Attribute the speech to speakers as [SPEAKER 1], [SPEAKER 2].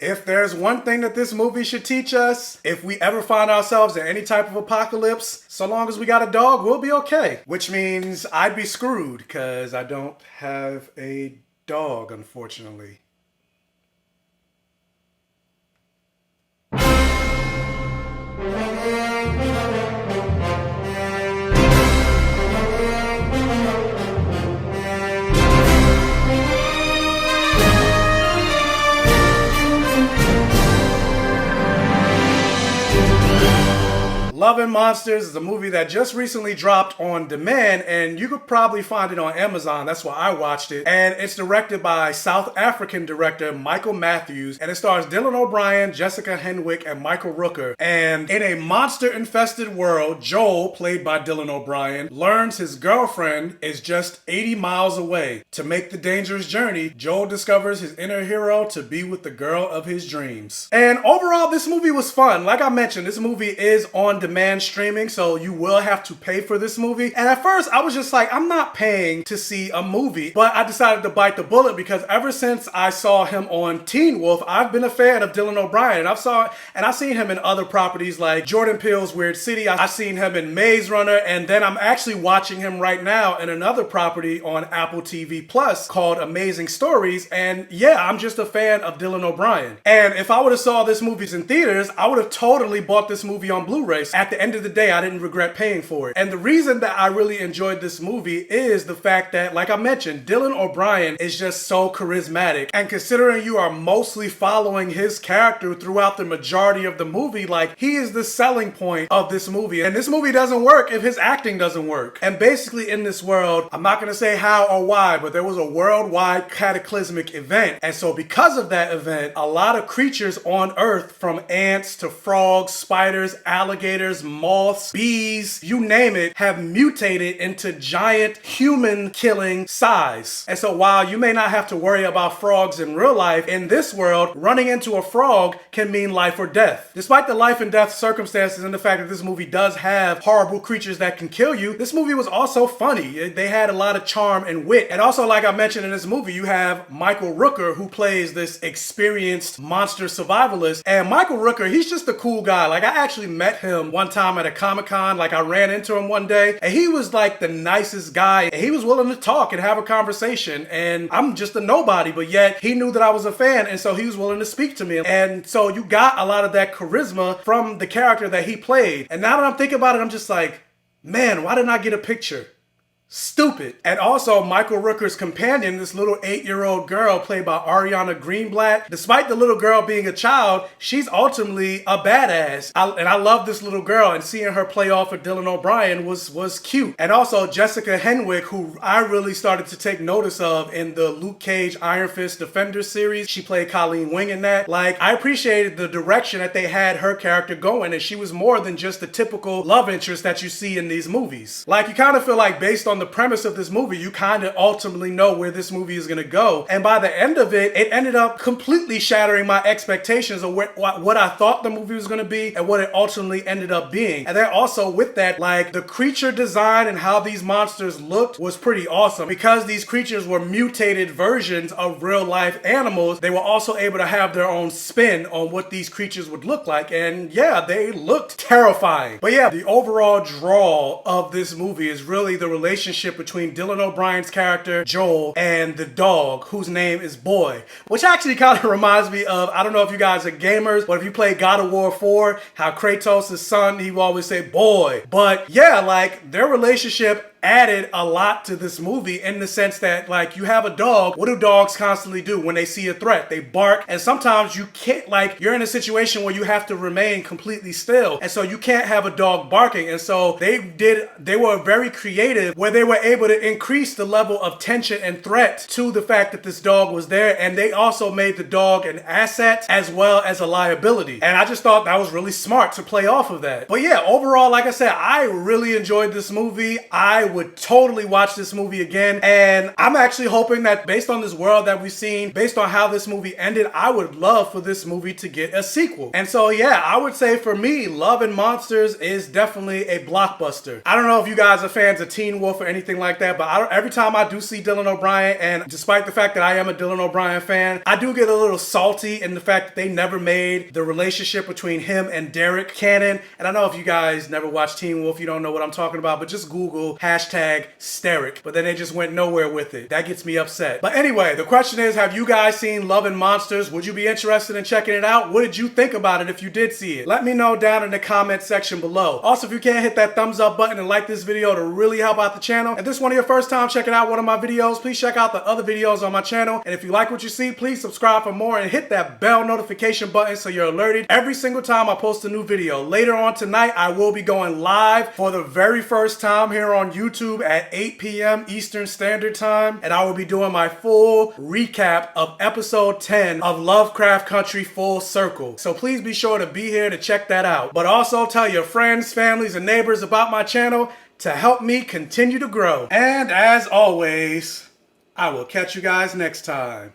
[SPEAKER 1] If there's one thing that this movie should teach us, if we ever find ourselves in any type of apocalypse, so long as we got a dog, we'll be okay. Which means I'd be screwed, because I don't have a dog, unfortunately. Love and Monsters is a movie that just recently dropped on demand, and you could probably find it on Amazon. That's why I watched it. And it's directed by South African director Michael Matthews, and it stars Dylan O'Brien, Jessica Henwick, and Michael Rooker. And in a monster-infested world, Joel, played by Dylan O'Brien, learns his girlfriend is just 80 miles away. To make the dangerous journey, Joel discovers his inner hero to be with the girl of his dreams. And overall, this movie was fun. Like I mentioned, this movie is on demand streaming, so you will have to pay for this movie. And at first I was just like, I'm not paying to see a movie, but I decided to bite the bullet because ever since I saw him on Teen Wolf, I've been a fan of Dylan O'Brien, and I've seen him in other properties like Jordan Peele's Weird City. I've seen him in Maze Runner, and then I'm actually watching him right now in another property on Apple TV Plus called Amazing Stories. And yeah, I'm just a fan of Dylan O'Brien. And if I would have saw this movie in theaters, I would have totally bought this movie on Blu-ray. At the end of the day, I didn't regret paying for it. And the reason that I really enjoyed this movie is the fact that, like I mentioned, Dylan O'Brien is just so charismatic. And considering you are mostly following his character throughout the majority of the movie, like, he is the selling point of this movie. And this movie doesn't work if his acting doesn't work. And basically in this world, I'm not gonna say how or why, but there was a worldwide cataclysmic event. And so because of that event, a lot of creatures on Earth, from ants to frogs, spiders, alligators, moths, bees, you name it, have mutated into giant human killing size. And so while you may not have to worry about frogs in real life, in this world, running into a frog can mean life or death. Despite the life and death circumstances and the fact that this movie does have horrible creatures that can kill you, this movie was also funny. They had a lot of charm and wit. And also, like I mentioned in this movie, you have Michael Rooker, who plays this experienced monster survivalist. And Michael Rooker, he's just a cool guy. Like, I actually met him one time at a Comic-Con. Like, I ran into him one day, and he was like the nicest guy, and he was willing to talk and have a conversation. And I'm just a nobody, but yet he knew that I was a fan, and so he was willing to speak to me. And so you got a lot of that charisma from the character that he played. And now that I'm thinking about it, I'm just like, man, why didn't I get a picture? Stupid. And also, Michael Rooker's companion, this little 8-year-old girl played by Ariana Greenblatt, despite the little girl being a child, she's ultimately a badass. And I love this little girl, and seeing her play off of Dylan O'Brien was cute. And also, Jessica Henwick, who I really started to take notice of in the Luke Cage Iron Fist Defender series. She played Colleen Wing in that. Like, I appreciated the direction that they had her character going, and she was more than just the typical love interest that you see in these movies. Like, you kind of feel like, based on the premise of this movie, you kind of ultimately know where this movie is going to go. And by the end of it, it ended up completely shattering my expectations of what I thought the movie was going to be and what it ultimately ended up being. And then also with that, like, the creature design and how these monsters looked was pretty awesome. Because these creatures were mutated versions of real life animals, they were also able to have their own spin on what these creatures would look like. And yeah, they looked terrifying. But yeah, the overall draw of this movie is really the relationship between Dylan O'Brien's character, Joel, and the dog, whose name is Boy. Which actually kind of reminds me of, I don't know if you guys are gamers, but if you play God of War 4, how Kratos' son, he will always say, boy. But yeah, like, their relationship added a lot to this movie in the sense that, like, you have a dog. What do dogs constantly do when they see a threat? They bark, and sometimes you can't, like, you're in a situation where you have to remain completely still, and so you can't have a dog barking. And so they were very creative where they were able to increase the level of tension and threat to the fact that this dog was there, and they also made the dog an asset as well as a liability. And I just thought that was really smart to play off of that. But yeah, overall, like I said, I really enjoyed this movie. I would totally watch this movie again. And I'm actually hoping that based on this world that we've seen, based on how this movie ended, I would love for this movie to get a sequel. And so yeah, I would say for me, Love and Monsters is definitely a blockbuster. I don't know if you guys are fans of Teen Wolf or anything like that, but every time I do see Dylan O'Brien, and despite the fact that I am a Dylan O'Brien fan, I do get a little salty in the fact that they never made the relationship between him and Derek canon. And I know if you guys never watched Teen Wolf, you don't know what I'm talking about, but just Google #Steric. But then they just went nowhere with it. That gets me upset. But anyway, the question is, have you guys seen Love and Monsters? Would you be interested in checking it out? What did you think about it if you did see it? Let me know down in the comment section below. Also, if you can, hit that thumbs up button and like this video to really help out the channel. If this is one of your first time checking out one of my videos, please check out the other videos on my channel. And if you like what you see, please subscribe for more and hit that bell notification button so you're alerted every single time I post a new video. Later on tonight, I will be going live for the very first time here on YouTube at 8 p.m. Eastern Standard Time. And I will be doing my full recap of episode 10 of Lovecraft Country Full Circle. So please be sure to be here to check that out. But also tell your friends, families, and neighbors about my channel to help me continue to grow. And as always, I will catch you guys next time.